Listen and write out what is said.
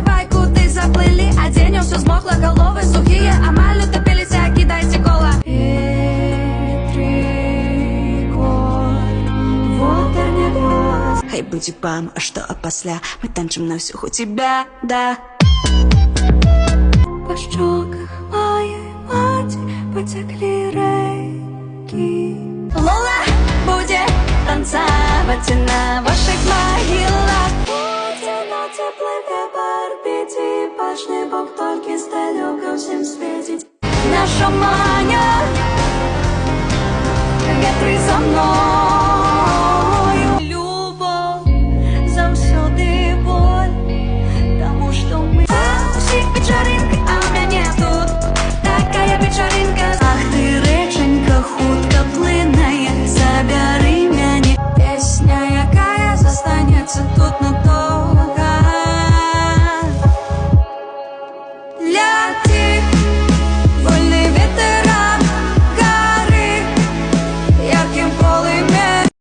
Вай, куди заплили, а день все змогло, голови сухие, а малю топилися, кидайте кола. Хай будь бам, а что опосля? Мы танчим на всех у тебя, да. По щеках моей мати потекли реки. Лола будет танцевать на ваших могилах. Будет на теплый вебер бить, и башни Бог только с далека всем светить. Наша маня, ветры за мной.